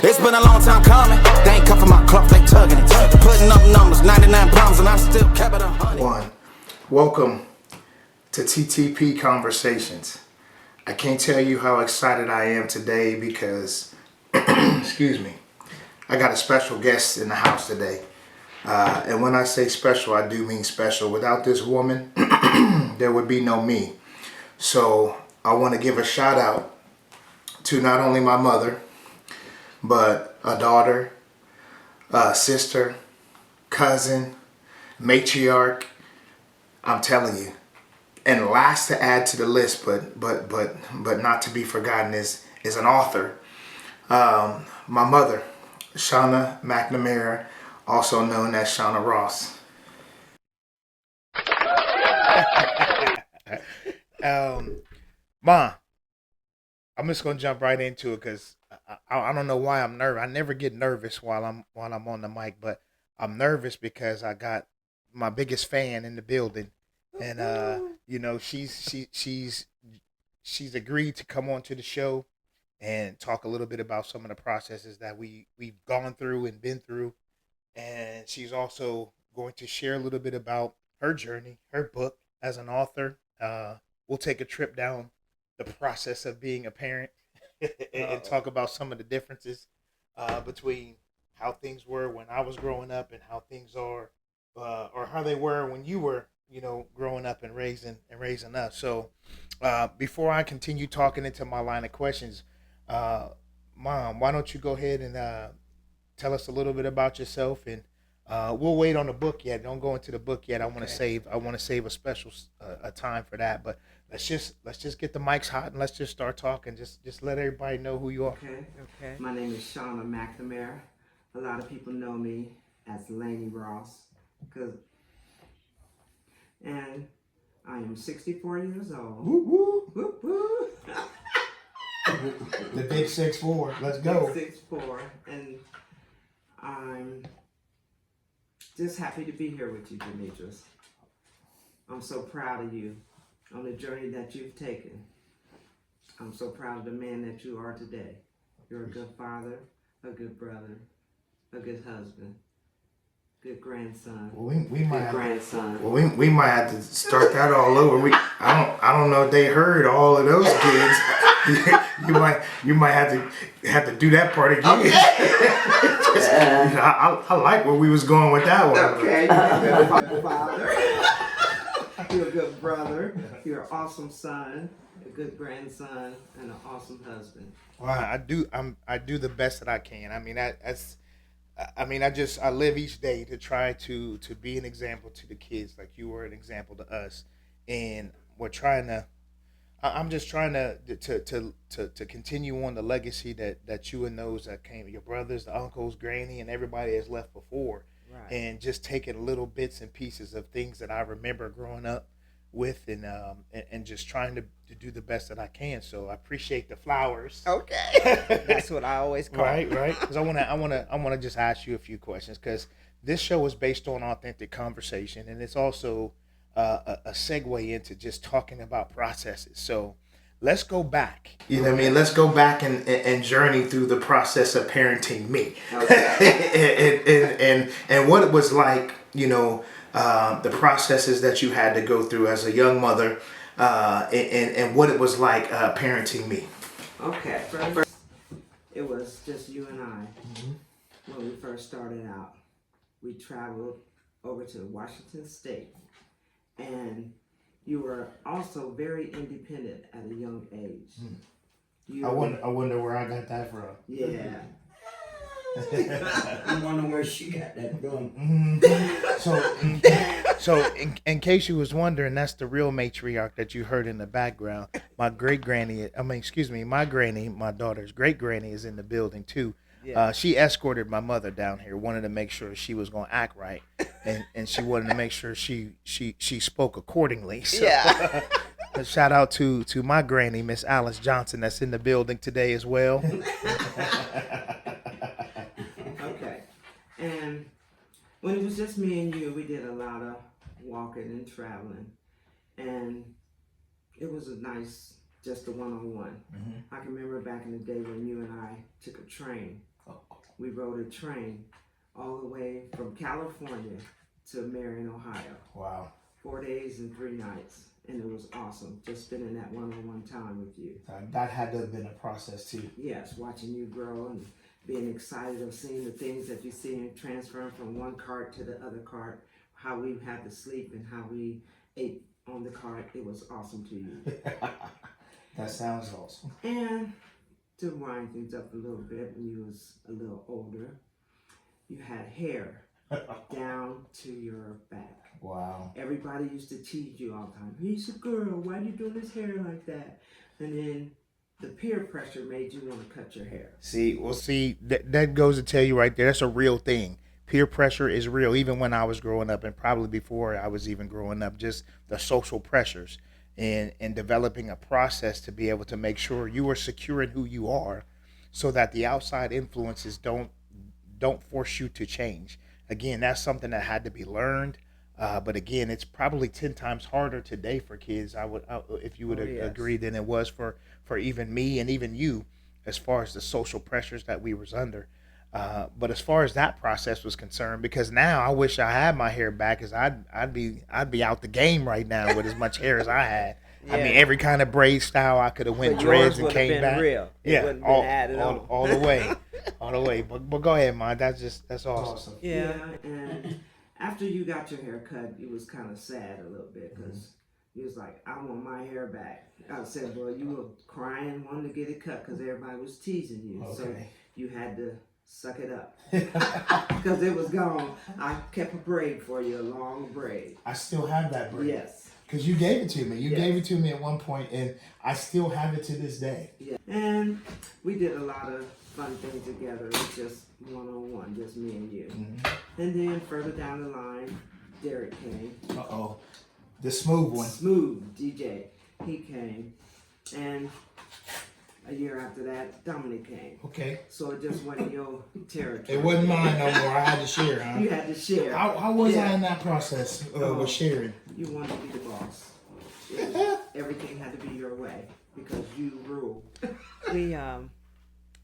It's been a long time coming. They ain't cuffing my cloth, they tugging it. Putting up numbers, 99 pounds, and I'm still kept it 100. One. Welcome to TTP Conversations. I can't tell you how excited I am today because, excuse me, I got a special guest in the house today. And when I say special, I do mean special. Without this woman, there would be no me. So I want to give a shout out to not only my mother, but a daughter, a sister, cousin, matriarch. I'm telling you. And last to add to the list, but not to be forgotten, is an author. My mother, Shauna McNamara, also known as Shauna Ross. Ma, I'm just gonna jump right into it because I don't know why I'm nervous. I never get nervous while I'm on the mic, but I'm nervous because I got my biggest fan in the building, and she's agreed to come on to the show and talk a little bit about some of the processes that we've gone through and been through, and she's also going to share a little bit about her journey, her book as an author. We'll take a trip down the process of being a parent and talk about some of the differences between how things were when I was growing up and how things are, or how they were when you were, growing up and raising us. So before I continue talking into my line of questions, Mom, why don't you go ahead and tell us a little bit about yourself, and we'll wait on the book yet. Don't go into the book yet. I want to save a special a time for that. But let's just get the mics hot and let's just start talking. Just let everybody know who you are. Okay. My name is Shauna McNamara. A lot of people know me as Laney Ross, and I am 64 years old. Woo woo. Whoop, whoop. The big 6'4". Let's go. 6'4", and I'm just happy to be here with you, Demetrius. I'm so proud of you on the journey that you've taken. I'm so proud of the man that you are today. You're a good father, a good brother, a good husband, good grandson. Well, we might have, grandson. well, we might have to start that all over. I don't know if they heard all of those kids. you might have to do that part again. Okay. I like where we was going with that one. Okay, you're a good father. You're a good brother. You're an awesome son, a good grandson, and an awesome husband. Well, I do the best that I can. I mean, I live each day to try to be an example to the kids, like you were an example to us, and I'm just trying to continue on the legacy that you and those that came, your brothers, the uncles, granny, and everybody has left before, Right. and just taking little bits and pieces of things that I remember growing up with, and just trying to do the best that I can. So I appreciate the flowers. Okay. That's what I always call it. Right. Because I wanna just ask you a few questions, because this show is based on authentic conversation, and it's also a segue into just talking about processes. So let's go back. You know what I mean? Let's go back and journey through the process of parenting me. Okay. and what it was like, the processes that you had to go through as a young mother, and what it was like parenting me. Okay. First, it was just you and I. Mm-hmm. When we first started out, we traveled over to Washington State, and you were also very independent at a young age. I wonder where I got that from. Yeah. I wonder where she got that from. So in case you was wondering, that's the real matriarch that you heard in the background. My my granny, my daughter's great granny, is in the building too. Yeah. She escorted my mother down here, wanted to make sure she was going to act right, and she wanted to make sure she spoke accordingly. So, Yeah. Shout out to my granny, Miss Alice Johnson, that's in the building today as well. Okay. And when it was just me and you, we did a lot of walking and traveling, and it was a nice, just a one-on-one. Mm-hmm. I can remember back in the day when you and I took a train. Oh, we rode a train all the way from California to Marion, Ohio. Wow. 4 days and 3 nights. And it was awesome, just spending that one-on-one time with you. That had to have been a process too. Yes, watching you grow and being excited of seeing the things that you see and transferring from one cart to the other cart, how we had to sleep and how we ate on the cart. It was awesome to you. That sounds awesome. And to wind things up a little bit, when you was a little older, you had hair down to your back. Wow. Everybody used to tease you all the time. He's a girl, why you doing his hair like that? And then the peer pressure made you want to cut your hair. See, that goes to tell you right there, that's a real thing. Peer pressure is real. Even when I was growing up, and probably before I was even growing up, just the social pressures and developing a process to be able to make sure you are secure in who you are, so that the outside influences don't force you to change. Again, that's something that had to be learned. But again, it's probably 10 times harder today for kids. If you would agree, than it was for even me and even you, as far as the social pressures that we was under. But as far as that process was concerned, because now I wish I had my hair back, because I'd be out the game right now with as much hair as I had. Yeah. I mean, every kind of braid style I could have went But dreads yours and would have came been back. real. It Yeah, wouldn't been added on. all the way, all the way. But go ahead, man. That's awesome. Yeah, and after you got your hair cut, you was kind of sad a little bit, because you was like, I want my hair back. I said, well, you were crying, wanting to get it cut because everybody was teasing you. So Okay. you had to suck it up because it was gone. I kept a braid for you, a long braid. I still have that braid. Yes. Because you gave it to me. You Yes. gave it to me at one point, and I still have it to this day. Yeah. And we did a lot of fun things together. It was just one-on-one, just me and you. And then further down the line, Derek came. Uh-oh. The smooth one. Smooth DJ. He came. And a year after that, Dominic came. Okay. So it just went in your territory. It wasn't mine no more. I had to share, huh? You had to share. How was I Yeah. in that process with sharing? You wanted to be the boss. Everything had to be your way because you rule. We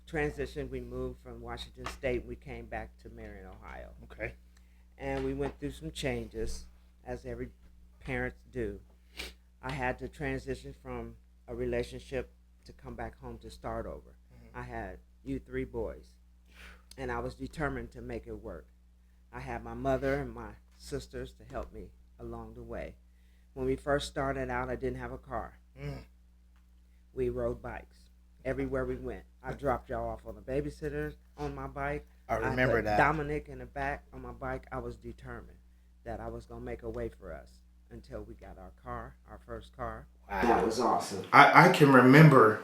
transitioned. We moved from Washington State. We came back to Marion, Ohio. Okay. And we went through some changes, as every parents do. I had to transition from a relationship to come back home to start over. I had you 3 boys, and I was determined to make it work. I had my mother and my sisters to help me along the way. When we first started out, I didn't have a car. We rode bikes everywhere we went. I dropped y'all off on the babysitter on my bike. I remember put that. Dominic in the back on my bike. I was determined that I was going to make a way for us until we got our car, our first car. Wow. That was awesome. I can remember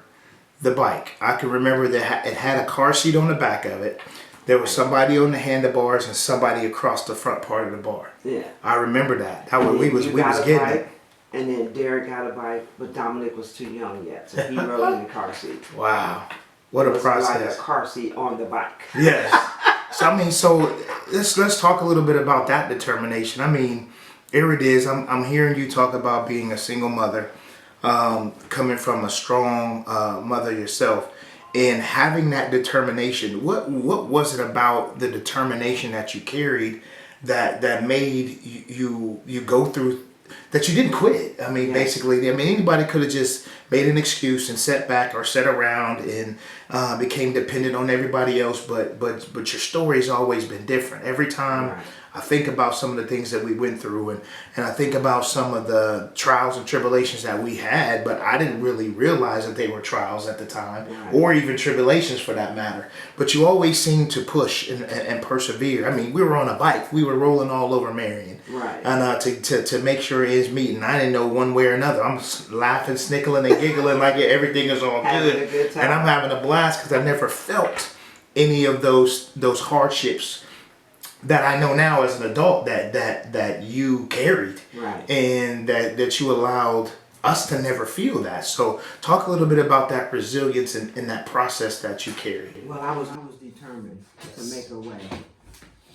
the bike. I can remember that it had a car seat on the back of it. There was somebody on the handlebars and somebody across the front part of the bar. Yeah. I remember that. That was, we was got a getting bike, it. and then Derek got a bike, but Dominic was too young yet, so he rode in the car seat. Wow. What a It was like process. a car seat on the bike. Yes. So I mean, so let's talk a little bit about that determination. I mean, here it is. I'm hearing you talk about being a single mother, coming from a strong mother yourself, and having that determination. What was it about the determination that you carried that made you go through, that you didn't quit? I mean, basically, anybody could have just made an excuse and sat back or sat around and became dependent on everybody else. But your story's always been different. Every time Right. I think about some of the things that we went through, and I think about some of the trials and tribulations that we had, but I didn't really realize that they were trials at the time, Right. or even tribulations for that matter. But you always seem to push and persevere. I mean, we were on a bike. We were rolling all over Marion. Right. And to make sure ends meet. And I didn't know one way or another. I'm laughing, snickling, and giggling like everything is all Having good. a good time. And I'm having a blast because I never felt any of those hardships that I know now as an adult that you carried, Right. and that you allowed us to never feel that. So talk a little bit about that resilience and that process that you carried. Well, I was determined to make a way.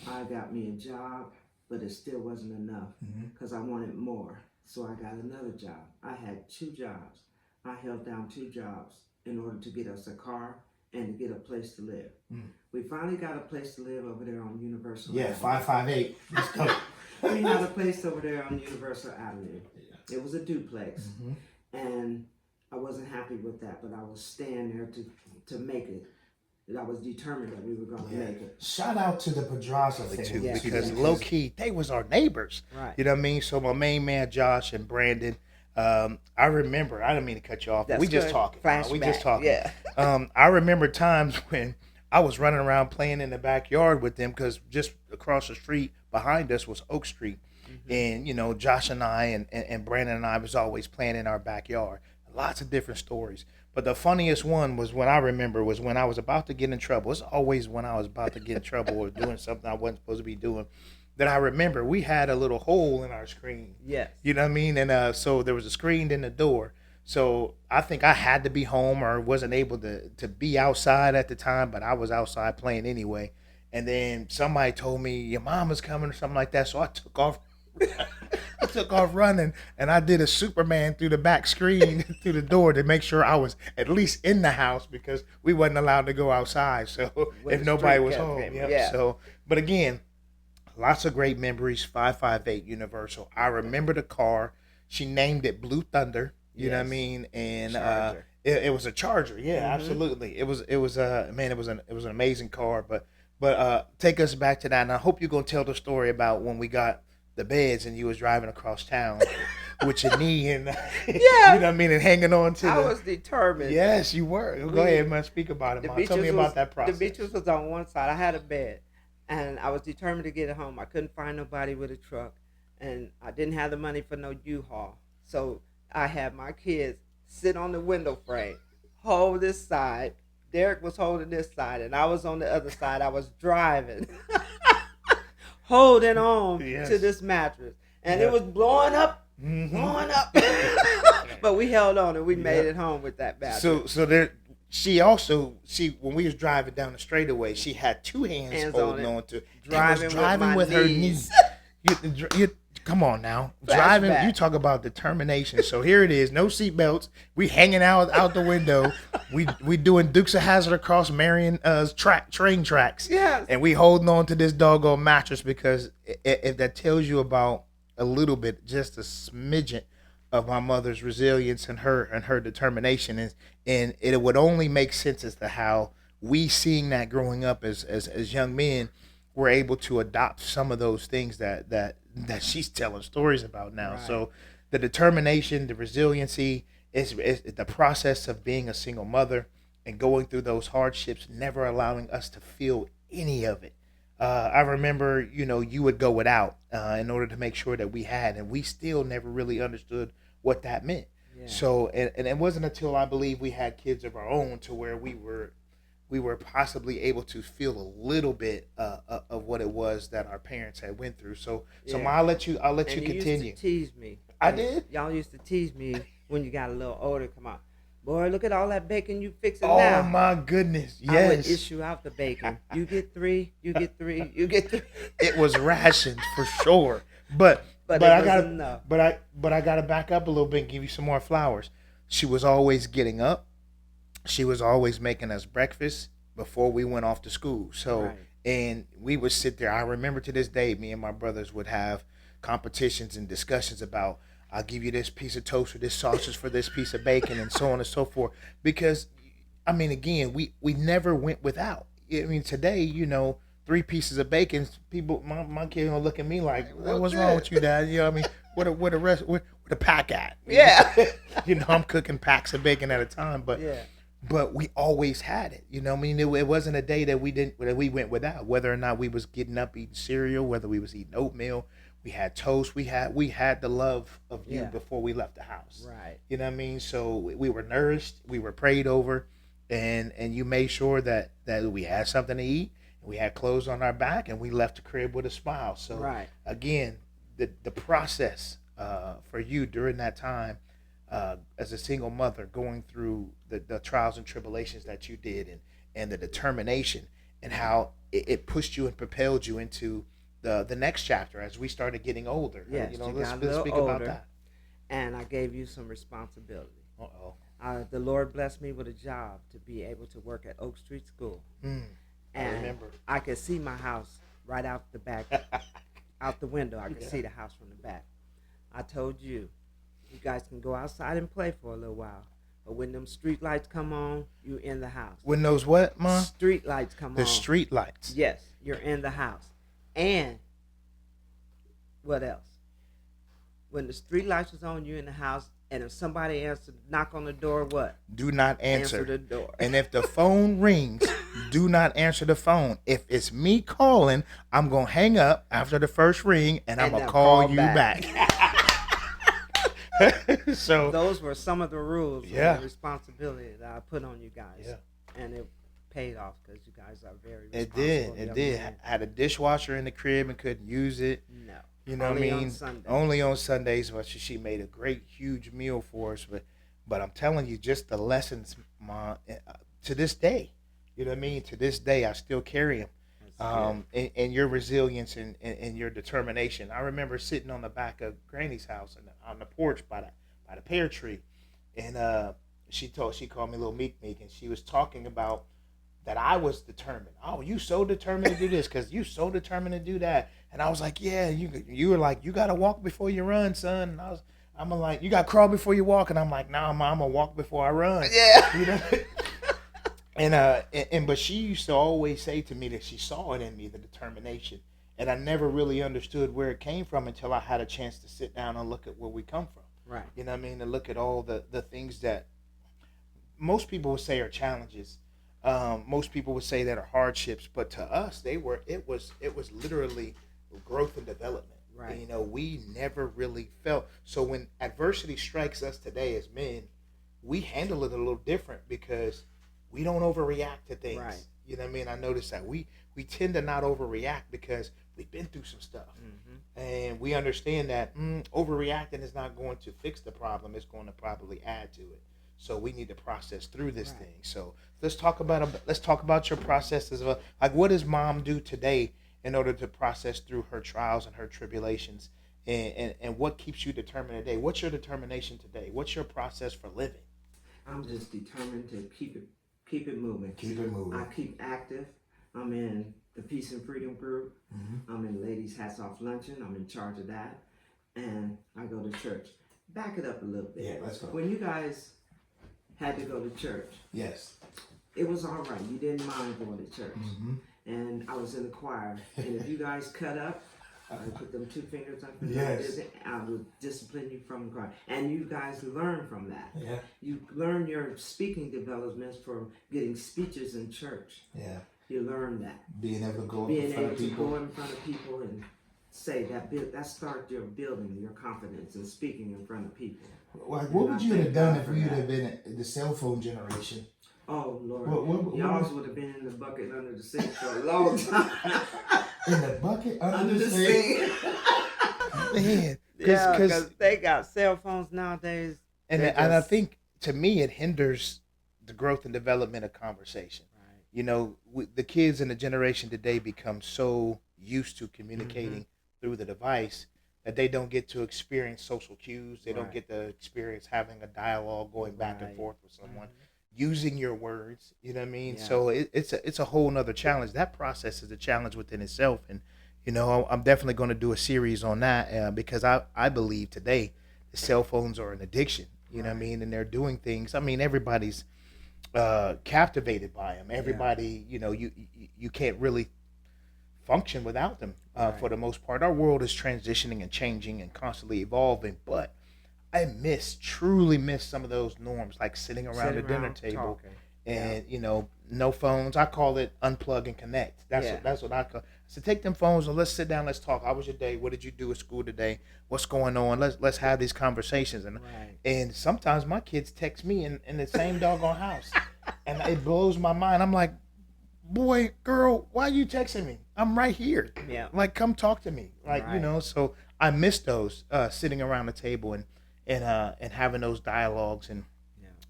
I got me a job, but it still wasn't enough because I wanted more. So I got another job. I had 2 jobs. I held down 2 jobs in order to get us a car and to get a place to live. We finally got a place to live over there on Universal Yeah, Avenue. 558. Let's go. We had a place over there on Universal Avenue. It was a duplex, and I wasn't happy with that, but I was staying there to make it. And I was determined that we were going to make it. Shout out to the Pedraza too, Yes, because yes. low key they was our neighbors. Right. You know what I mean? So my main man Josh and Brandon. I remember. I didn't mean to cut you off. But That's we just good. talking. We Flashback, just talking. yeah. I remember times when I was running around playing in the backyard with them because just across the street behind us was Oak Street, and Josh and I and Brandon and I was always playing in our backyard. Lots of different stories. But the funniest one was when I was about to get in trouble. It's always when I was about to get in trouble or doing something I wasn't supposed to be doing. That I remember we had a little hole in our screen. Yes. You know what I mean? And so there was a screen in the door. So I think I had to be home or wasn't able to be outside at the time, but I was outside playing anyway. And then somebody told me your mom was coming or something like that. So I took off. I took off running and I did a Superman through the back screen through the door to make sure I was at least in the house because we wasn't allowed to go outside. So if the nobody street was kept home, him, yep. yeah. So, but again, lots of great memories. 558 Universal. I remember the car. She named it Blue Thunder. You know what I mean? And Charger. it was a Charger. Yeah, absolutely. It was man. It was an amazing car. But take us back to that. And I hope you're gonna tell the story about when we got the beds and you was driving across town with your knee and you know what I mean, and hanging on to I was determined. Yes, you were. Go ahead, man. Speak about it, man. Tell me about that process. The beaches was on one side. I had a bed, and I was determined to get it home. I couldn't find nobody with a truck, and I didn't have the money for no U-Haul. So I had my kids sit on the window frame, hold this side. Derek was holding this side, and I was on the other side. I was driving, holding on to this mattress, and it was blowing up, blowing up. But we held on, and we made it home with that mattress. So there. She when we was driving down the straightaway, she had two hands holding on to driving with her knees. You come on now, driving. You talk about determination. So here it is, no seatbelts. We hanging out the window. We doing Dukes of Hazzard across Marion train tracks. Yes. And we holding on to this doggone mattress because if that tells you about a little bit, just a smidgen of my mother's resilience and her determination, and it would only make sense as to how we, seeing that growing up as young men, were able to adopt some of those things that she's telling stories about now. Right. So the determination, the resiliency is the process of being a single mother and going through those hardships, never allowing us to feel any of it. I remember, you would go without in order to make sure that we had, and we still never really understood what that meant. Yeah. So, and it wasn't until I believe we had kids of our own to where we were possibly able to feel a little bit of what it was that our parents had went through. So Ma, I'll let you continue. Used to tease me. I did? Y'all used to tease me when you got a little older. Come on, boy, look at all that bacon you fixing now. Oh my goodness, yes. I would issue out the bacon. You get 3, you get 3, you get 3. It was rationed for sure, but I gotta back up a little bit and give you some more flowers. She was always getting up. She was always making us breakfast before we went off to school. So, right. And we would sit there. I remember to this day, me and my brothers would have competitions and discussions about, I'll give you this piece of toast or this sausage for this piece of bacon and so on and so forth. Because, I mean, again, we never went without. I mean, today, 3 pieces of bacon, people, my kid gonna look at me like, what's wrong with you, Dad? You know what I mean? Where the pack at? Yeah. I'm cooking packs of bacon at a time, but we always had it. I mean, it wasn't a day that we went without. Whether or not we was getting up eating cereal, whether we was eating oatmeal, we had toast. We had the love of you before we left the house. Right. You know what I mean? So we were nourished, we were prayed over, and you made sure that we had something to eat. We had clothes on our back, and we left the crib with a smile. So, again, the process for you during that time as a single mother, going through the trials and tribulations that you did, and the determination, and how it pushed you and propelled you into the next chapter as we started getting older. Yes, let's speak about that. And I gave you some responsibility. Uh-oh. I the Lord blessed me with a job to be able to work at Oak Street School. I And remember. I could see my house right out the back, out the window. I could see the house from the back. I told you, you guys can go outside and play for a little while. But when them street lights come on, you in the house. When those what, Ma? Street lights come The on. street lights. Yes, you're in the house. And what else? When the street lights was on, you're in the house. And if somebody answered, knock on the door, what? Do not answer. Answer the door. And if the phone rings, do not answer the phone. If it's me calling, I'm going to hang up after the first ring and I'm And going to then call call you back. back. So, Those were some of the rules Yeah. and the responsibility that I put on you guys. Yeah. And it paid off because you guys are very it responsible. did. It young did. men. I had a dishwasher in the crib and couldn't use it. No. You know Only what I on mean? Sundays. Only on Sundays, but she made a great, huge meal for us. But I'm telling you, just the lessons, Ma, to this day, you know what I mean? To this day, I still carry them. That's good. And your resilience and your determination. I remember sitting on the back of Granny's house on the porch by the pear tree, and she called me Little Meek, and she was talking about that I was determined. Oh, you so determined to do this because you so determined to do that. And I was like, yeah, you were like, you got to walk before you run, son. And I'm like, you got to crawl before you walk. And I'm like, nah, Mom, I'm going to walk before I run. Yeah. You know? But she used to always say to me that she saw it in me, the determination. And I never really understood where it came from until I had a chance to sit down and look at where we come from. Right. You know what I mean? And look at all the things that most people would say are challenges. Most people would say that are hardships, but to us, it was literally growth and development. Right. And, you know, we never really felt. So when adversity strikes us today as men, we handle it a little different because we don't overreact to things. Right. You know what I mean? I noticed that we tend to not overreact because we've been through some stuff. Mm-hmm. And we understand that overreacting is not going to fix the problem. It's going to probably add to it. So we need to process through this Right. thing. So let's talk about your processes of like, what does Mom do today in order to process through her trials and her tribulations, and what keeps you determined today? What's your determination today? What's your process for living? I'm just determined to keep it moving. Keep it moving. I keep active. I'm in the Peace and Freedom group. Mm-hmm. I'm in Ladies Hats Off Luncheon. I'm in charge of that. And I go to church. Back it up a little bit. Yeah, let's go. When you guys had to go to church, Yes. it was all right. You didn't mind going to church. Mm-hmm. And I was in the choir. And if you guys cut up, I would put them 2 fingers up and Yes. I would discipline you from the choir. And you guys learn from that. Yeah. You learn your speaking developments from getting speeches in church. Yeah. You learn that. Being able to go Being able to go in front of people and say that starts your building your confidence in speaking in front of people. Like, And what I would you thank have done God if for we would that. have been the cell phone generation? Oh Lord, What y'all would have been in the bucket under the sink for a long time. In the bucket under the sink. Man, Yeah, because because they got cell phones nowadays. and They I just- think to me it hinders the growth and development of conversation. Right. You know, the kids in the generation today become so used to communicating through the device that they don't get to experience social cues. They don't Right. get to experience having a dialogue, going back and Right. forth with someone, using your words. You know what I mean? Yeah. So it's a whole nother challenge. That process is a challenge within itself, and you know, I'm definitely going to do a series on that because I believe today the cell phones are an addiction. You know what I mean? And they're doing things. I mean, everybody's captivated by them. Everybody, you know, you can't really function without them for the most part. Our world is transitioning and changing and constantly evolving, but I truly miss some of those norms, like sitting around the dinner table talking. and you know, no phones. I call it unplug and connect. That's what I call. So take them phones and let's sit down. Let's talk. How was your day? What did you do at school today? What's going on? Let's have these conversations. And sometimes my kids text me in the same doggone house, and it blows my mind. I'm like, boy, girl, why are you texting me? I'm right here. Yeah. Like, come talk to me. Like, you Right. know. So I miss those sitting around the table and having those dialogues and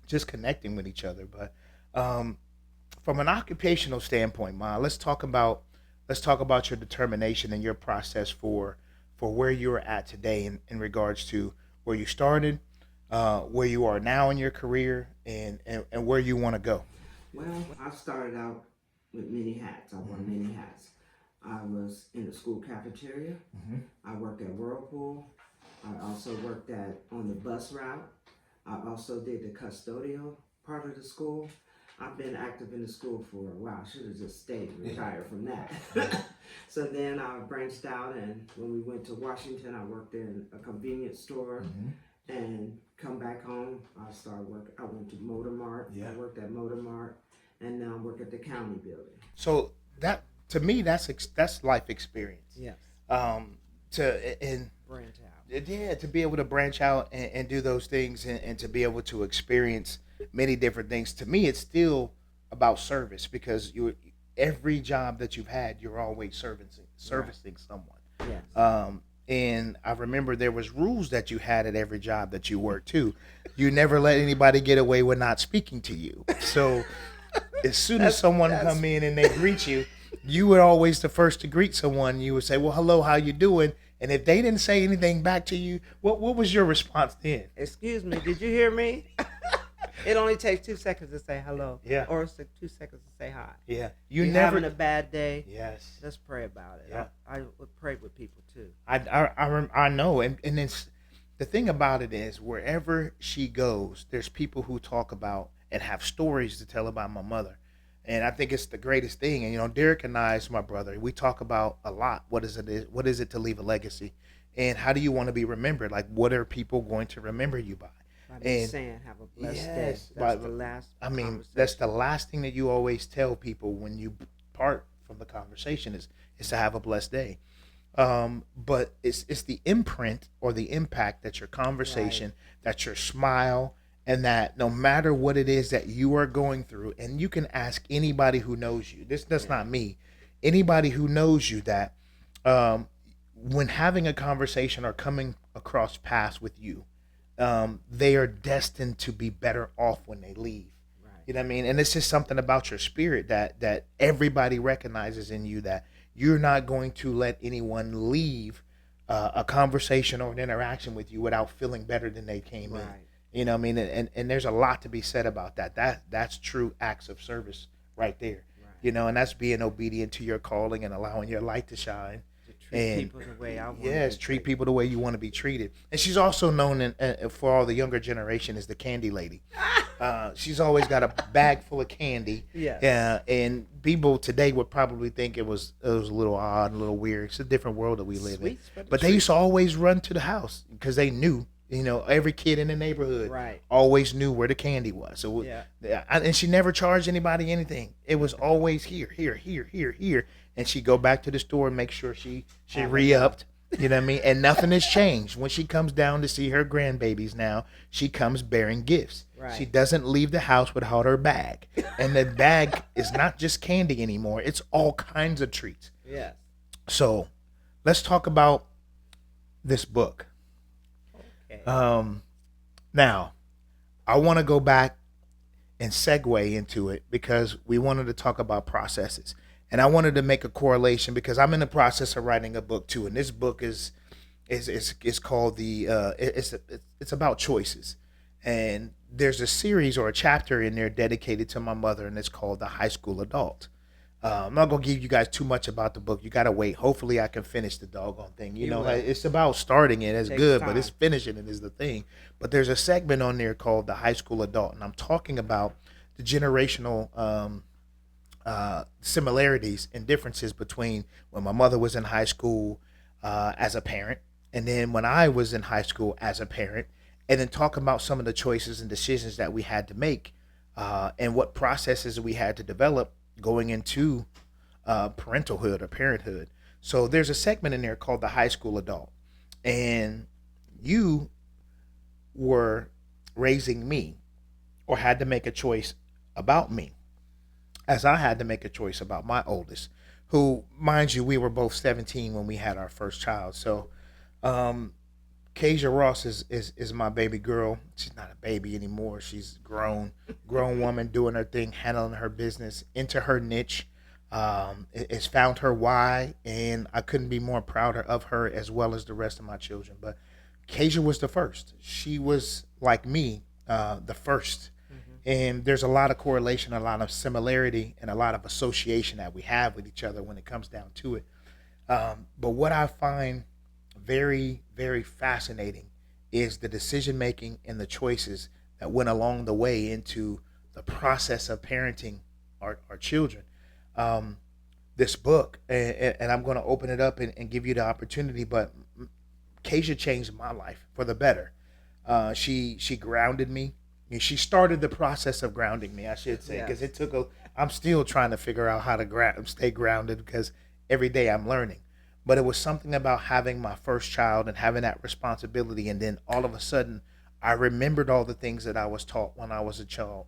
just connecting with each other. But from an occupational standpoint, Ma, let's talk about your determination and your process for where you're at today in regards to where you started, where you are now in your career and where you want to go? Well, I started out with many hats. I wore many hats. I was in the school cafeteria. I worked at Whirlpool. I also worked on the bus route. I also did the custodial part of the school. I've been active in the school for a while. I should have just stayed retired from that. So then I branched out, and when we went to Washington, I worked in a convenience store. And come back home, I started work. I went to Motor Mart. Yeah. I worked at Motor Mart, and now I work at the county building. So that, to me, that's life experience. Yes. To Branch out. yeah, to be able to branch out and do those things, and to be able to experience many different things. To me, it's still about service, because every job that you've had, you're always servicing someone. Yes. And I remember there was rules that you had at every job that you worked too. You never let anybody get away with not speaking to you. So as soon as someone come in and they greet you, you were always the first to greet someone. You would say, "Well, hello, how you doing?" And if they didn't say anything back to you, what was your response then? Excuse me, did you hear me? It only takes 2 seconds to say hello. Yeah. Or it's 2 seconds to say hi. Yeah, You never. having a bad day? Yes. Let's pray about it. Yeah. I would pray with people too. I know, and it's the thing about it is, wherever she goes, there's people who talk about and have stories to tell about my mother, and I think it's the greatest thing. And Derek and I, is my brother, we talk about a lot. What is it to leave a legacy, and how do you want to be remembered? Like, what are people going to remember you by? And saying, have a blessed day. That's the last. I mean, conversation. that's the last thing that you always tell people when you part from the conversation is to have a blessed day. But it's the imprint or the impact that your conversation, that your smile, and that no matter what it is that you are going through, and you can ask anybody who knows you. That's not me. Anybody who knows you, that when having a conversation or coming across paths with you, they are destined to be better off when they leave. Right. You know what I mean? And it's just something about your spirit that everybody recognizes in you, that you're not going to let anyone leave a conversation or an interaction with you without feeling better than they came in. Right. You know what I mean? And there's a lot to be said about that. That's true acts of service right there. Right. And that's being obedient to your calling and allowing your light to shine. Treat people the way I want. Yes, treat people the way you want to be treated. And she's also known for all the younger generation as the candy lady. She's always got a bag full of candy. Yes. And people today would probably think it was a little odd, a little weird. It's a different world that we live in. But they used to always run to the house because they knew. Every kid in the neighborhood always knew where the candy was. So and she never charged anybody anything. It was always here. And she'd go back to the store and make sure she re-upped. You know what I mean? And nothing has changed. When she comes down to see her grandbabies now, she comes bearing gifts. Right. She doesn't leave the house without her bag. And the bag is not just candy anymore. It's all kinds of treats. Yes. So let's talk about this book. Okay. Now, I want to go back and segue into it because we wanted to talk about processes. And I wanted to make a correlation because I'm in the process of writing a book too, and this book is called it's about choices, and there's a series or a chapter in there dedicated to my mother, and it's called The High School Adult. I'm not gonna give you guys too much about the book. You gotta wait. Hopefully, I can finish the doggone thing. It's about starting it as good, but it's finishing it is the thing. But there's a segment on there called The High School Adult, and I'm talking about the generational similarities and differences between when my mother was in high school as a parent, and then when I was in high school as a parent, and then talk about some of the choices and decisions that we had to make, and what processes we had to develop going into parenthood or parenthood. So there's a segment in there called The High School Adult, and you were raising me or had to make a choice about me, as I had to make a choice about my oldest, who, mind you, we were both 17 when we had our first child. So Kasia Ross is my baby girl. She's not a baby anymore. She's grown woman doing her thing, handling her business, into her niche. It's found her why, and I couldn't be more prouder of her as well as the rest of my children. But Kasia was the first. She was like me, the first. And there's a lot of correlation, a lot of similarity, and a lot of association that we have with each other when it comes down to it. But what I find very, very fascinating is the decision making and the choices that went along the way into the process of parenting our children. This book, and I'm going to open it up and give you the opportunity, but Kasia changed my life for the better. She grounded me. And she started the process of grounding me, I should say, because it took I'm still trying to figure out how to stay grounded because every day I'm learning. But it was something about having my first child and having that responsibility, and then all of a sudden, I remembered all the things that I was taught when I was a child,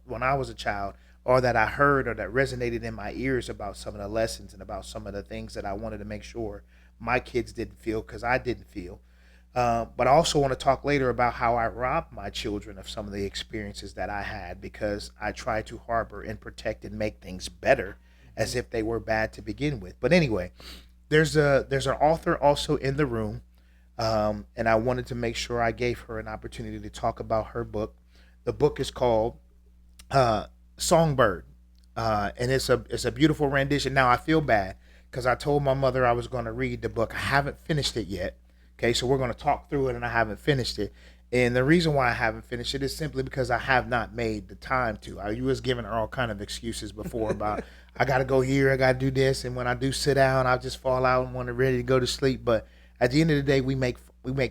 or that I heard or that resonated in my ears about some of the lessons and about some of the things that I wanted to make sure my kids didn't feel because I didn't feel. But I also want to talk later about how I robbed my children of some of the experiences that I had because I tried to harbor and protect and make things better as if they were bad to begin with. But anyway, there's an author also in the room, and I wanted to make sure I gave her an opportunity to talk about her book. The book is called Songbird, and it's a beautiful rendition. Now I feel bad because I told my mother I was going to read the book. I haven't finished it yet. Okay, so we're going to talk through it, and I haven't finished it. And the reason why I haven't finished it is simply because I have not made the time to. I was giving her all kind of excuses before about I got to go here, I got to do this, and when I do sit down, I just fall out and want to ready to go to sleep. But at the end of the day, we make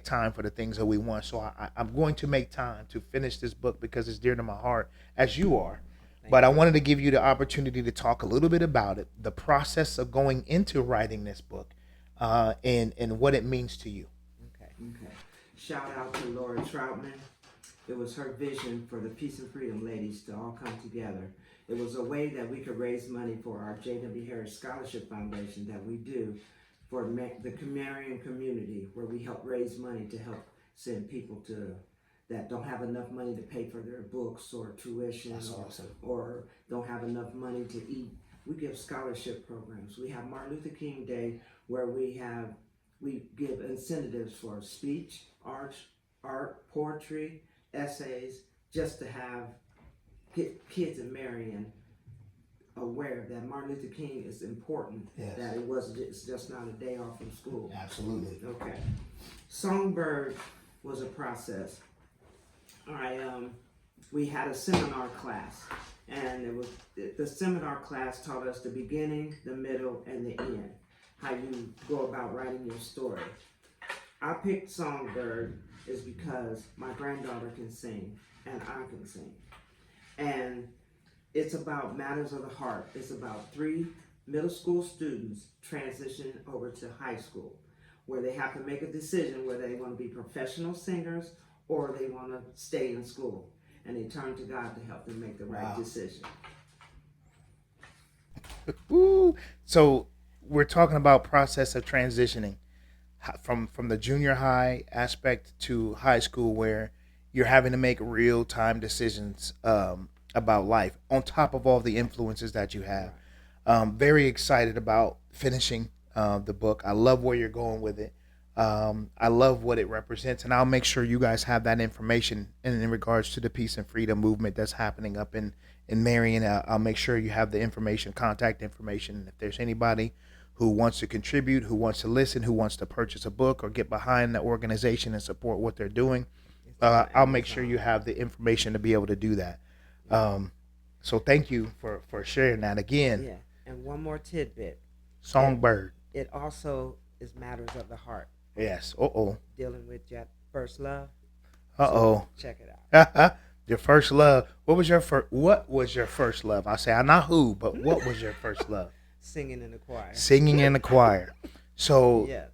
time for the things that we want. So I'm going to make time to finish this book because it's dear to my heart, as you are. But I wanted to give you the opportunity to talk a little bit about it, the process of going into writing this book, and what it means to you. Okay. Shout out to Laura Troutman. It was her vision for the Peace and Freedom ladies to all come together. It was a way that we could raise money for our J.W. Harris Scholarship Foundation that we do for the Marion community, where we help raise money to help send people that don't have enough money to pay for their books or tuition. That's awesome. Or don't have enough money to eat. We give scholarship programs. We have Martin Luther King Day where we give incentives for speech, art, poetry, essays, just to get kids in Marion aware that Martin Luther King is important, that it's just not a day off from school. Absolutely. Okay. Songbird was a process. We had a seminar class, and the seminar class taught us the beginning, the middle, and the end. How you go about writing your story. I picked Songbird is because my granddaughter can sing and I can sing. And it's about matters of the heart. It's about 3 middle school students transition over to high school, where they have to make a decision whether they want to be professional singers or they want to stay in school. And they turn to God to help them make the right decision. Ooh. So we're talking about process of transitioning from the junior high aspect to high school, where you're having to make real time decisions about life on top of all the influences that you have. Very excited about finishing the book. I love where you're going with it. I love what it represents, and I'll make sure you guys have that information in regards to the peace and freedom movement that's happening up in Marion. I'll make sure you have the information, contact information. If there's anybody who wants to contribute, who wants to listen, who wants to purchase a book or get behind the organization and support what they're doing, I'll make sure you have the information to be able to do that. So thank you for sharing that again. Yeah, and one more tidbit. Songbird. It also is matters of the heart. Yes. Dealing with your first love. So check it out. Your first love. What was your first love? I say, I not who, but what was your first love? Singing in the choir. Singing in the choir. So, yes.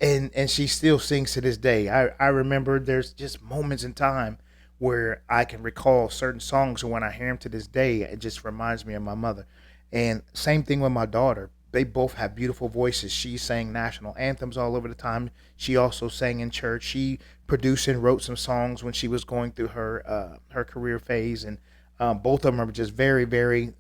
And she still sings to this day. I remember there's just moments in time where I can recall certain songs, and when I hear them to this day, it just reminds me of my mother. And same thing with my daughter. They both have beautiful voices. She sang national anthems all over the time. She also sang in church. She produced and wrote some songs when she was going through her career phase, and both of them are just very, very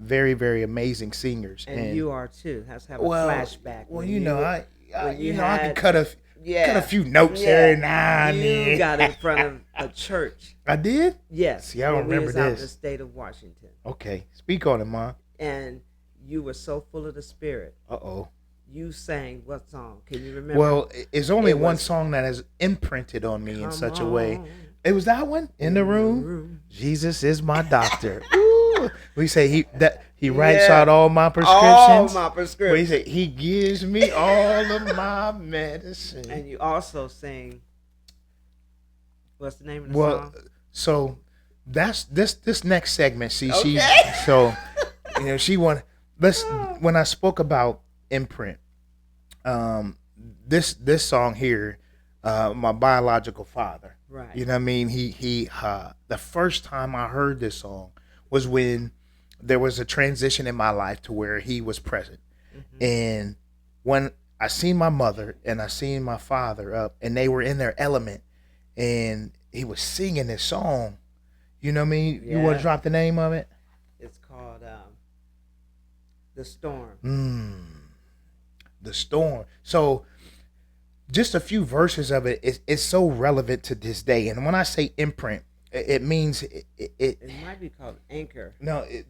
very, very amazing singers. And you are too. Let's have a flashback. Well, I can cut a Yeah. Got a few notes Yeah. here and now. You got in front of a church. I did? Yes. See, I don't when we remember was out in the this. state of Washington. Okay. Speak on it, Ma. And you were so full of the Spirit. Uh-oh. You sang what song? Can you remember? Well, it's only It one was- song that has imprinted on me in Come such a way. on. It was that one? In the room. Jesus is my doctor. Ooh. We say he writes Yeah. out all my All prescriptions. my What he prescriptions. say? He gives me all of my medicine. And you also sing. What's the name of the Well, song? so that's this next segment. See, she Okay. so she want let's when I spoke about imprint, this song here, my biological father. Right. You know what I mean? He the first time I heard this song was when there was a transition in my life to where he was present. Mm-hmm. And when I seen my mother and I seen my father up and they were in their element and he was singing this song, you know what I mean? You want Yeah. to drop the name of it? It's called The Storm. The Storm. So just a few verses of it is so relevant to this day. And when I say imprint, it means It might be called Anchor. Is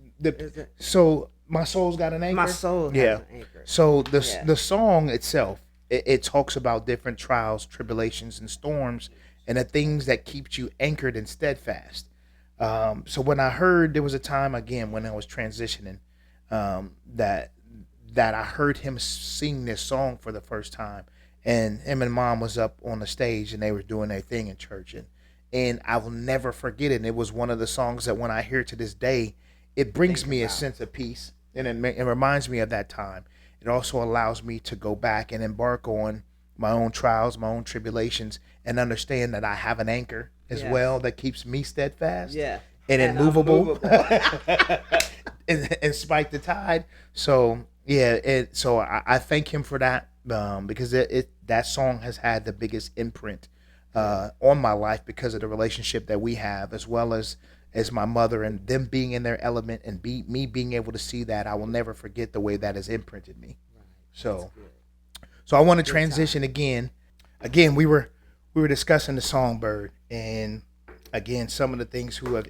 it? So my soul's got an anchor. My soul has Yeah. an anchor. So Yeah. the song itself, it talks about different trials, tribulations, and storms, and the things that keeps you anchored and steadfast. So when I heard, there was a time again when I was transitioning, that I heard him sing this song for the first time, and him and Mom was up on the stage and they were doing their thing in church, and I will never forget it. And it was one of the songs that when I hear to this day, it brings me a sense of peace, and it reminds me of that time. It also allows me to go back and embark on my own trials, my own tribulations, and understand that I have an anchor as Yes. well that keeps me steadfast Yeah. and immovable, unmovable. in spite the tide. So yeah, so I thank him for that, because that song has had the biggest imprint on my life because of the relationship that we have, as well as my mother and them being in their element and me being able to see that. I will never forget the way that has imprinted me. So I want to transition again. Again, we were discussing the Songbird, and again, some of the things who have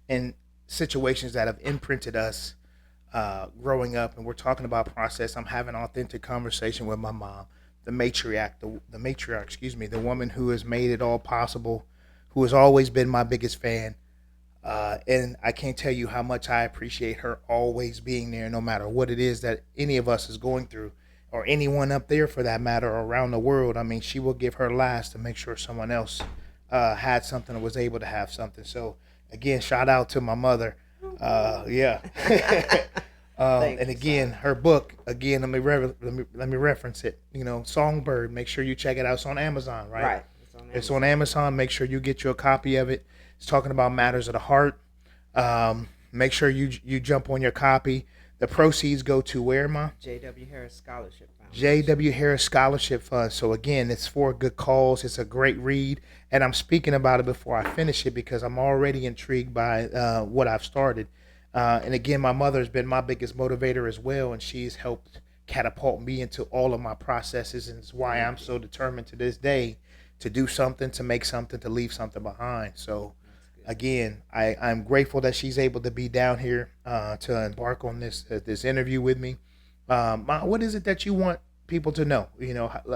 in situations that have imprinted us growing up, and we're talking about process. I'm having an authentic conversation with my mom, the matriarch, the woman who has made it all possible, who has always been my biggest fan. And I can't tell you how much I appreciate her always being there, no matter what it is that any of us is going through, or anyone up there for that matter, around the world. I mean, she will give her last to make sure someone else had something or was able to have something. So again, shout out to my mother. Yeah. And again, her book, again, let me reference it. Songbird. Make sure you check it out. It's on Amazon, right? Right. It's on Amazon. Make sure you get you a copy of it. It's talking about matters of the heart. Make sure you jump on your copy. The proceeds go to where, Ma? J.W. Harris Scholarship Fund. J.W. Harris Scholarship Fund. So again, it's for a good cause. It's a great read, and I'm speaking about it before I finish it because I'm already intrigued by what I've started. And again, my mother has been my biggest motivator as well, and she's helped catapult me into all of my processes, and it's why I'm so determined to this day to do something, to make something, to leave something behind. So again, I'm grateful that she's able to be down here to embark on this interview with me. Ma, what is it that you want people to know?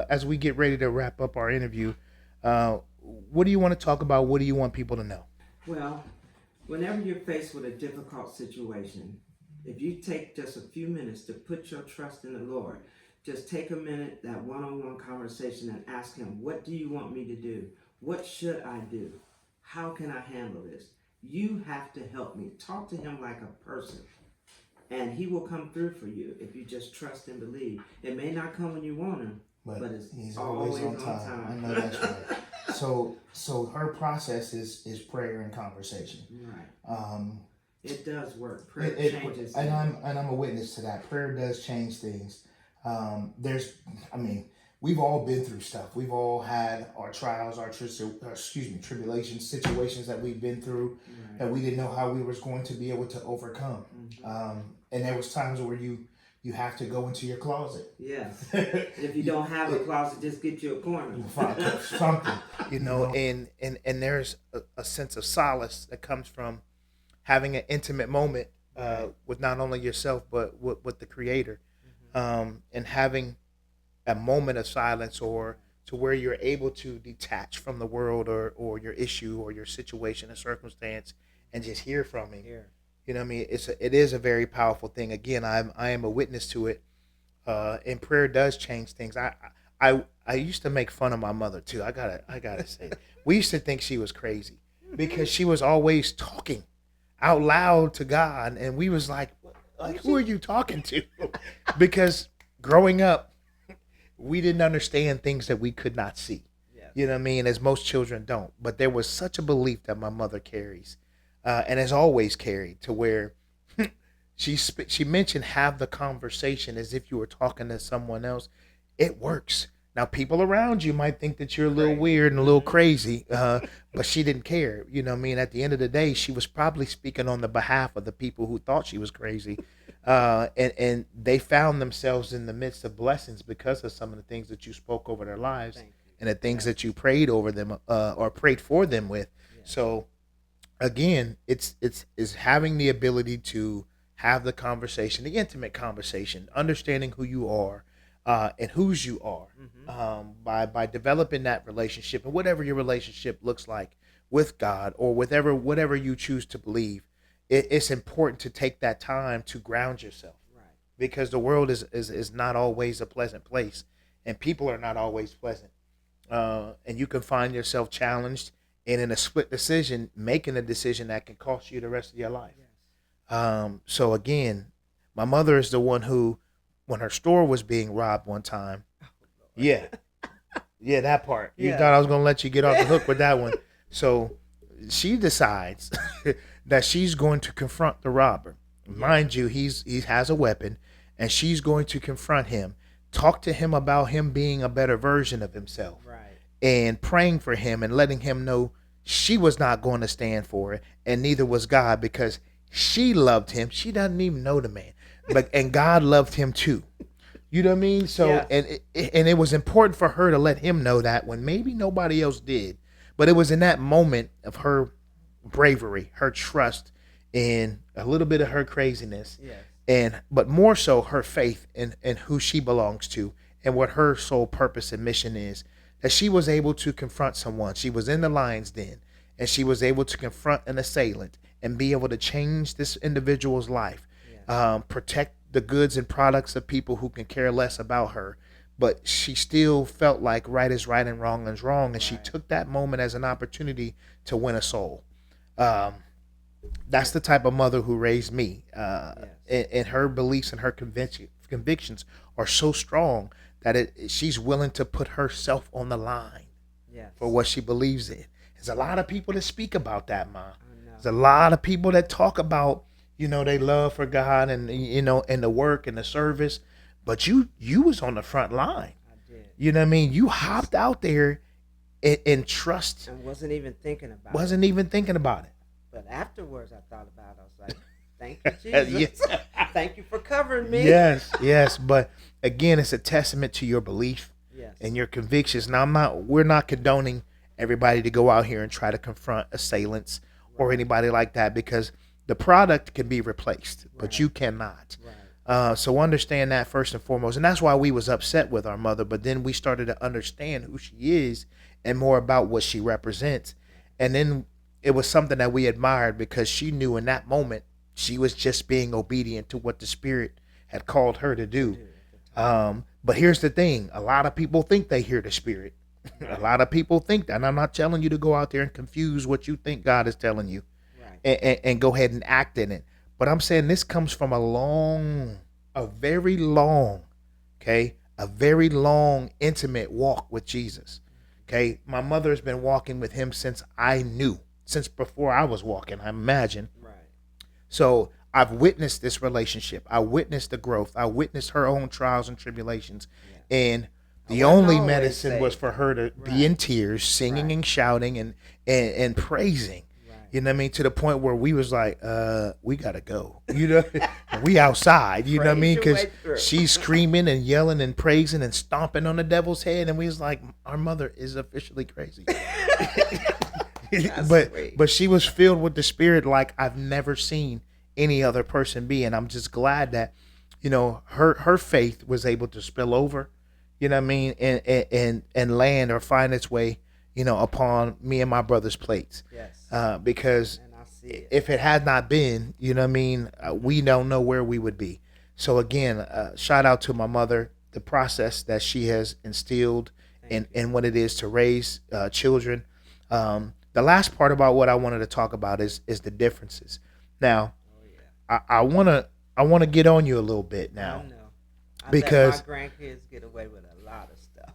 As we get ready to wrap up our interview, what do you want to talk about? What do you want people to know? Well, whenever you're faced with a difficult situation, if you take just a few minutes to put your trust in the Lord, just take a minute, that one-on-one conversation, and ask him, what do you want me to do? What should I do? How can I handle this? You have to help me. Talk to him like a person, and he will come through for you if you just trust and believe. It may not come when you want him, but it's he's always on time. I know that's right. So her process is prayer and conversation. Right. It does work. Prayer changes. And I'm a witness to that. Prayer does change things. We've all been through stuff. We've all had our trials, our tribulations, situations that we've been through that we didn't know how we was going to be able to overcome. And there was times where you you have to go into your closet. Yes. And if you don't have a closet, just get you a corner. Something, and there's a sense of solace that comes from having an intimate moment with not only yourself but with the Creator, and having a moment of silence, or to where you're able to detach from the world or your issue or your situation or circumstance and just hear from Him. Here. You know what I mean? It is a very powerful thing. Again, I am a witness to it. And prayer does change things. I used to make fun of my mother too. I gotta say, we used to think she was crazy because she was always talking out loud to God, and we was like who are you talking to? Because growing up, we didn't understand things that we could not see. Yes. You know what I mean? As most children don't. But there was such a belief that my mother carries, and has always carried, to where she mentioned have the conversation as if you were talking to someone else. It works. Now, people around you might think that you're a little weird and a little crazy, but she didn't care. You know what I mean? At the end of the day, she was probably speaking on the behalf of the people who thought she was crazy. And they found themselves in the midst of blessings because of some of the things that you spoke over their lives and the things that you prayed over them or prayed for them with. Yeah. So, again, it's having the ability to have the conversation, the intimate conversation, understanding who you are. And whose you are, by developing that relationship, and whatever your relationship looks like with God or whatever you choose to believe, it's important to take that time to ground yourself, right? Because the world is not always a pleasant place, and people are not always pleasant, and you can find yourself challenged and in a split decision, making a decision that can cost you the rest of your life. Yes. So again, my mother is the one who, when her store was being robbed one time, that part. You thought I was gonna let you get off the hook with that one. So she decides that she's going to confront the robber. Mind you, he has a weapon, and she's going to confront him, talk to him about him being a better version of himself, right? And praying for him and letting him know she was not going to stand for it, and neither was God, because she loved him. She doesn't even know the man. And God loved him too. You know what I mean? So, yes. and it was important for her to let him know that when maybe nobody else did. But it was in that moment of her bravery, her trust, and a little bit of her craziness. Yes. But more so her faith in who she belongs to and what her sole purpose and mission is, that she was able to confront someone. She was in the lion's den, and she was able to confront an assailant and be able to change this individual's life. Protect the goods and products of people who can care less about her, but she still felt like right is right and wrong is wrong, and she took that moment as an opportunity to win a soul. That's the type of mother who raised me, and her beliefs and her convictions are so strong that she's willing to put herself on the line for what she believes in. There's a lot of people that speak about that, Ma. There's a lot of people that talk about, they love for God and, and the work and the service, but you was on the front line. I did. You know what I mean? You hopped out there in trust. And wasn't even thinking about it. But afterwards I thought about it. I was like, thank you, Jesus. Thank you for covering me. Yes. But again, it's a testament to your belief and your convictions. Now, we're not condoning everybody to go out here and try to confront assailants or anybody like that, because the product can be replaced, but you cannot. Right. So understand that first and foremost. And that's why we was upset with our mother. But then we started to understand who she is and more about what she represents. And then it was something that we admired, because she knew in that moment she was just being obedient to what the Spirit had called her to do. But here's the thing. A lot of people think they hear the Spirit. A lot of people think that. And I'm not telling you to go out there and confuse what you think God is telling you. And go ahead and act in it. But I'm saying this comes from a very long, intimate walk with Jesus. Okay. My mother has been walking with him since before I was walking, I imagine. Right. So I've witnessed this relationship. I witnessed the growth. I witnessed her own trials and tribulations. Yeah. And the only medicine was for her to be in tears, singing and shouting and praising. You know what I mean? To the point where we was like, we gotta go. You know, we outside. You know what I mean? Praise your Because way through. she's screaming and yelling and praising and stomping on the devil's head, and we was like, our mother is officially crazy. sweet. But she was filled with the Spirit like I've never seen any other person be, and I'm just glad that, you know, her faith was able to spill over, you know what I mean, and land or find its way, you know, upon me and my brother's plates. Yes. Because And I see it. if it had not been, you know what I mean, we don't know where we would be. So again, shout out to my mother, the process that she has instilled in what it is to raise children. The last part about what I wanted to talk about is the differences. Now, I wanna get on you a little bit now. I know. I Because- let my grandkids get away with a lot of stuff.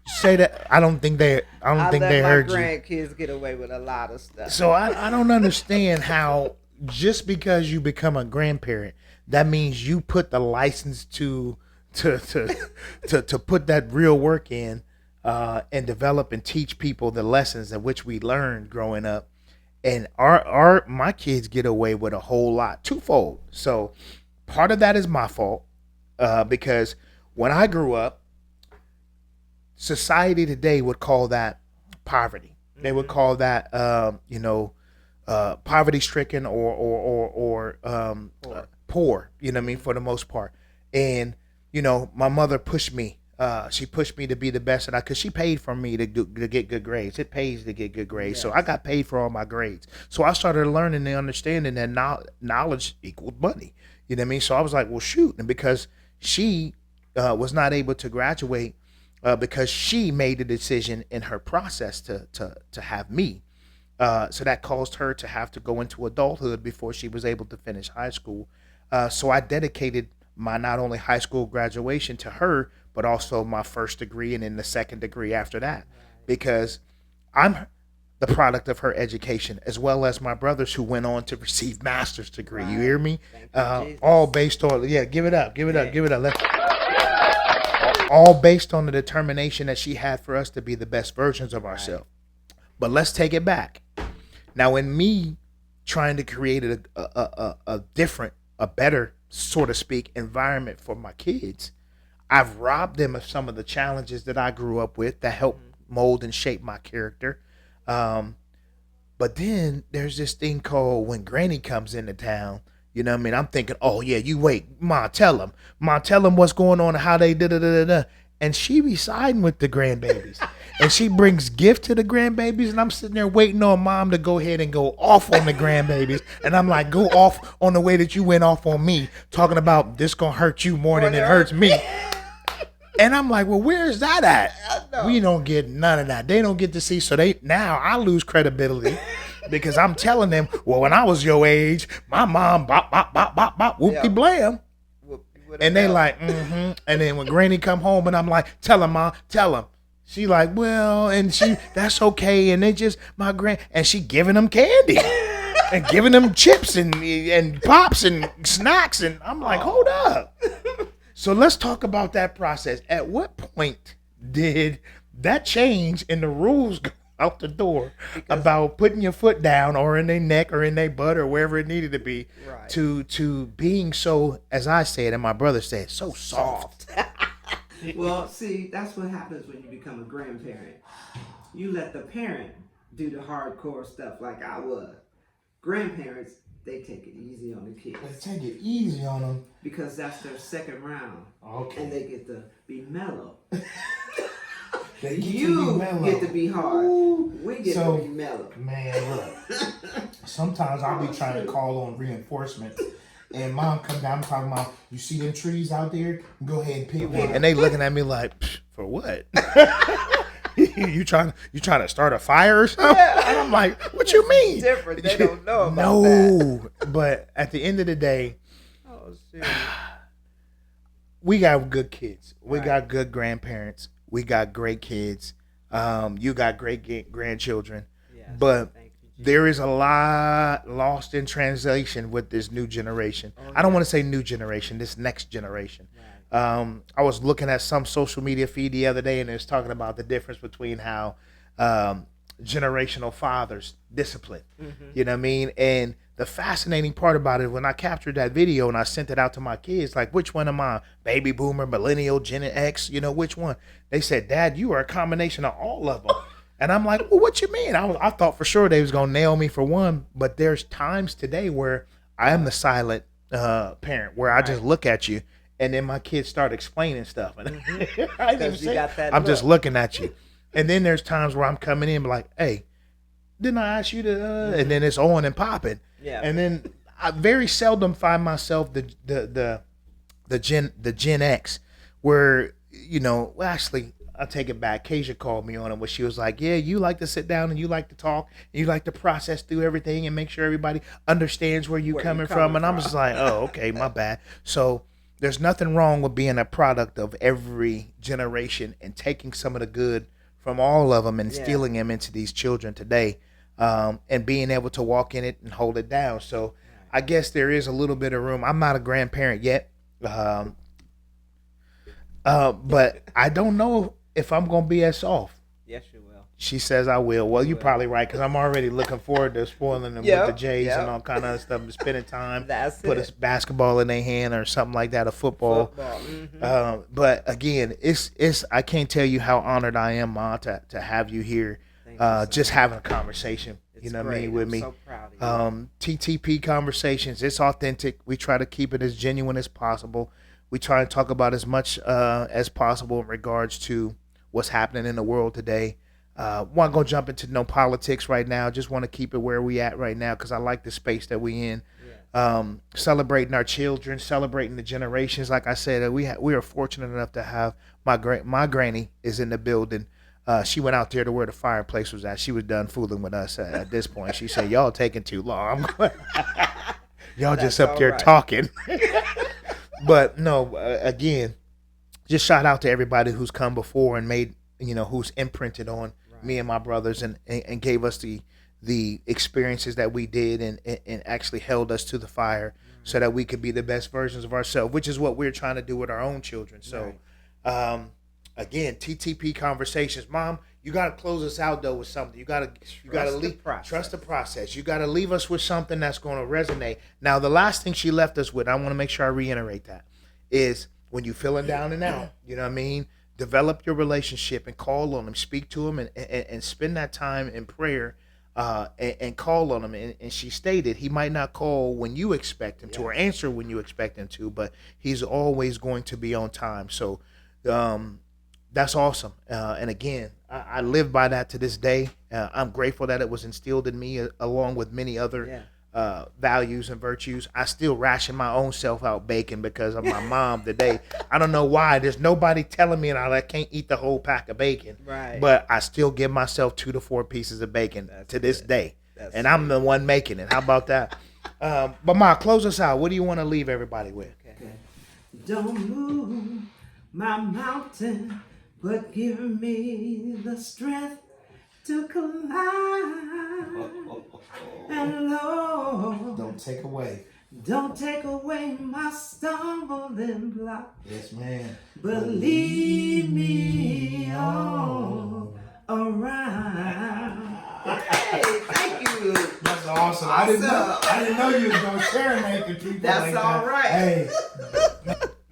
Say that I don't think they heard my you. grandkids get away with a lot of stuff. So I don't understand how just because you become a grandparent, that means you put the license to put that real work in and develop and teach people the lessons in which we learned growing up. And my kids get away with a whole lot, twofold. So part of that is my fault because when I grew up, society today would call that poverty. They would call that poverty stricken or poor. You know what I mean, for the most part. And you know, my mother pushed me. She pushed me to be the best that because she paid for me to get good grades. It pays to get good grades. So I got paid for all my grades. So I started learning and understanding that knowledge equaled money. You know what I mean? So I was like, well, shoot. And because she was not able to graduate because she made the decision in her process to have me. So that caused her to have to go into adulthood before she was able to finish high school. So I dedicated my not only high school graduation to her, but also my first degree and then the second degree after that, because I'm the product of her education, as well as my brothers who went on to receive master's degree. You hear me? Thank you, Jesus. All based on, give it up. All based on the determination that she had for us to be the best versions of ourselves. But let's take it back. Now, in me trying to create a different, a better, so to speak, environment for my kids, I've robbed them of some of the challenges that I grew up with that helped mold and shape my character. But then there's this thing called when Granny comes into town. You know what I mean? I'm thinking, oh yeah, you wait, Ma, tell them what's going on and how they da. And she be siding with the grandbabies, and she brings gift to the grandbabies, and I'm sitting there waiting on Mom to go ahead and go off on the grandbabies, and I'm like, go off on the way that you went off on me, talking about this gonna hurt you more than it hurts me. And I'm like, well, where's that at? We don't get none of that. They don't get to see. So now I lose credibility because I'm telling them, well, when I was your age, my mom bop, bop, bop, bop, bop, whoopty blam. And they like, mm-hmm. And then when Granny come home and I'm like, tell him, Ma, tell him. She like, well, and that's okay. And they just, and she giving them candy and giving them chips and pops and snacks. And I'm like, hold up. So let's talk about that process. At what point did that change in the rules go out the door about putting your foot down or in their neck or in their butt or wherever it needed to be to being so, as I said and my brother said, so soft. Well, see, that's what happens when you become a grandparent. You let the parent do the hardcore stuff like I was. Grandparents, they take it easy on the kids. Take it easy on them. Because that's their second round. Okay. And they get to be mellow. They get You to be mellow. get to be hard. Ooh. We get So, to be mellow. Man, look. Sometimes I'll be trying to call on reinforcement. And Mom come down and talking about, you see them trees out there? Go ahead and pick one. And they looking at me like, for what? you trying to start a fire or something? Yeah. And I'm like, what you mean? It's different. They don't know about that. But at the end of the day, Oh, shit. we got good kids. We Right. got good grandparents. We got great kids. You got great grandchildren. Yes. But Thank you, Jesus. there is a lot lost in translation with this new generation. I don't want to say new generation, this next generation. Right. I was looking at some social media feed the other day, and it was talking about the difference between how generational fathers discipline. You know what I mean? And the fascinating part about it, when I captured that video and I sent it out to my kids, like, which one am I? Baby boomer, millennial, Gen X, which one? They said, Dad, you are a combination of all of them. And I'm like, well, what you mean? I thought for sure they was going to nail me for one, but there's times today where I am the silent parent, where I just look at you and then my kids start explaining stuff. And I didn't even say, I'm just looking at you. And then there's times where I'm coming in like, hey, didn't I ask you to, and then it's on and popping. Yeah. And then I very seldom find myself the Gen X where, well, actually, I'll take it back. Kasia called me on it where she was like, yeah, you like to sit down and you like to talk and you like to process through everything and make sure everybody understands where you're coming from. And I'm just like, oh, okay, my bad. So there's nothing wrong with being a product of every generation and taking some of the good from all of them and instilling them into these children today, and being able to walk in it and hold it down. So I guess there is a little bit of room. I'm not a grandparent yet, but I don't know if I'm going to be as soft. Yes, you will. She says I will. Well, you're probably right, because I'm already looking forward to spoiling them with the Jays and all kind of stuff, spending time, put a basketball in their hand or something like that, a football. But again, it's I can't tell you how honored I am, Ma, to have you here, just having a conversation. You know what I mean, with me. So proud of you. TTP Conversations, it's authentic. We try to keep it as genuine as possible. We try to talk about as much as possible in regards to what's happening in the world today. Want to go jump into no politics right now. Just want to keep it where we at right now, because I like the space that we in. Celebrating our children, celebrating the generations. Like I said, we are fortunate enough to have my granny is in the building. She went out there to where the fireplace was at. She was done fooling with us at this point. She said, y'all taking too long. Y'all just up there talking. But no, again, just shout out to everybody who's come before and made, who's imprinted on me and my brothers and gave us the experiences that we did and actually held us to the fire so that we could be the best versions of ourselves, which is what we're trying to do with our own children. So, again, TTP Conversations. Mom, you got to close us out though with something. You got to trust the process. You got to leave us with something that's going to resonate. Now, the last thing she left us with, I want to make sure I reiterate that, is when you feeling down and out, you know what I mean? Develop your relationship and call on them, speak to them, and spend that time in prayer, and call on him. And she stated he might not call when you expect him to or answer when you expect him to, but he's always going to be on time. So that's awesome. And again, I live by that to this day. I'm grateful that it was instilled in me along with many other values and virtues. I still ration my own self out bacon because of my mom today. I don't know why. There's nobody telling me that I can't eat the whole pack of bacon. Right. But I still give myself 2 to 4 pieces of bacon to this day. And I'm the one making it. How about that? But Ma, close us out. What do you want to leave everybody with? Okay. Don't move my mountain, but give me the strength to climb. And Lord, Don't take away my stumbling block, Yes, man. but lead me all around. Hey, thank you. That's awesome. I didn't know you was gonna serenade the people. That's like all that. right. Hey,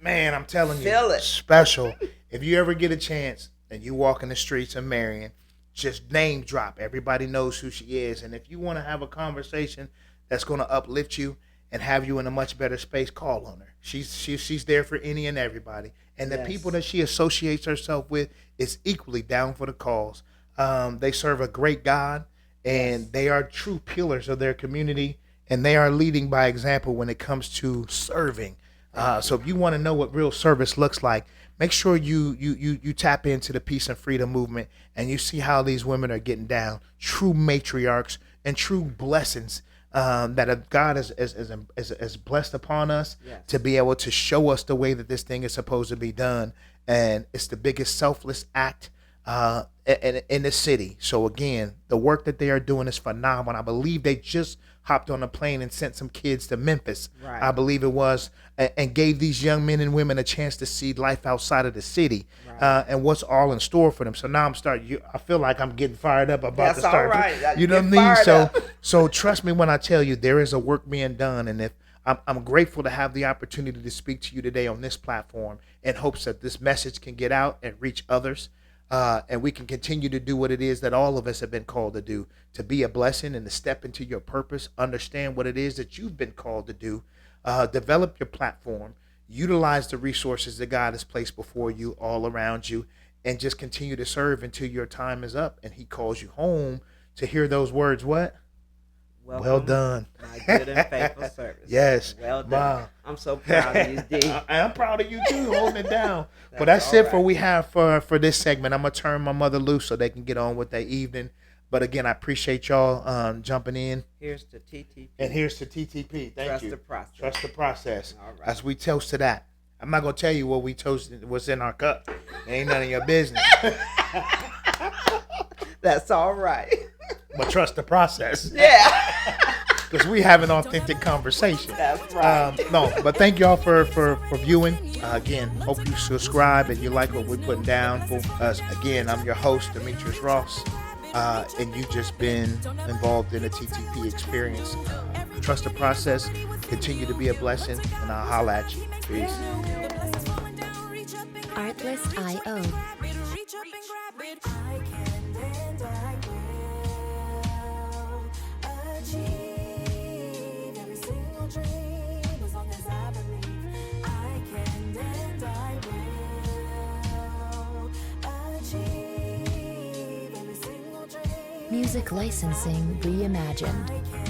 man, I'm telling you, Feel it. special. If you ever get a chance and you walk in the streets of Marion, just name drop. Everybody knows who she is. And if you want to have a conversation that's going to uplift you and have you in a much better space, call on her. She's there for any and everybody. And the people that she associates herself with is equally down for the cause. They serve a great God, and they are true pillars of their community, and they are leading by example when it comes to serving. So if you want to know what real service looks like, make sure you tap into the Peace and Freedom movement, and you see how these women are getting down. True matriarchs and true blessings that God has blessed upon us to be able to show us the way that this thing is supposed to be done. And it's the biggest selfless act in the city. So again, the work that they are doing is phenomenal. I believe they just hopped on a plane and sent some kids to Memphis, Right. I believe it was, and gave these young men and women a chance to see life outside of the city, and what's all in store for them. So now I feel like I'm getting fired up about That's to start. all right. You know what I Get mean? fired So up. so trust me when I tell you there is a work being done, and if I'm grateful to have the opportunity to speak to you today on this platform in hopes that this message can get out and reach others. And we can continue to do what it is that all of us have been called to do, to be a blessing and to step into your purpose, understand what it is that you've been called to do, develop your platform, utilize the resources that God has placed before you all around you, and just continue to serve until your time is up and he calls you home to hear those words, what? Welcome, Well done. my good and faithful service. Yes. Well done. Wow. I'm so proud of you, D. I'm proud of you too, holding it down. But That's that's all it for right. we have for this segment. I'm gonna turn my mother loose so they can get on with their evening. But again, I appreciate y'all jumping in. Here's to TTP. And here's to TTP. Thank Trust you. the process. Trust the process. All right. As we toast to that. I'm not gonna tell you what we toasted, what's in our cup. It ain't none of your business. That's all right. But trust the process. Yeah. Because we have an authentic conversation. That's right. No, but thank y'all for viewing. Again, hope you subscribe and you like what we're putting down for us. Again, I'm your host, Demetrius Ross, and you just been involved in a TTP experience. Trust the process, continue to be a blessing, and I'll holla at you. Peace. Artlist.io. Music licensing reimagined.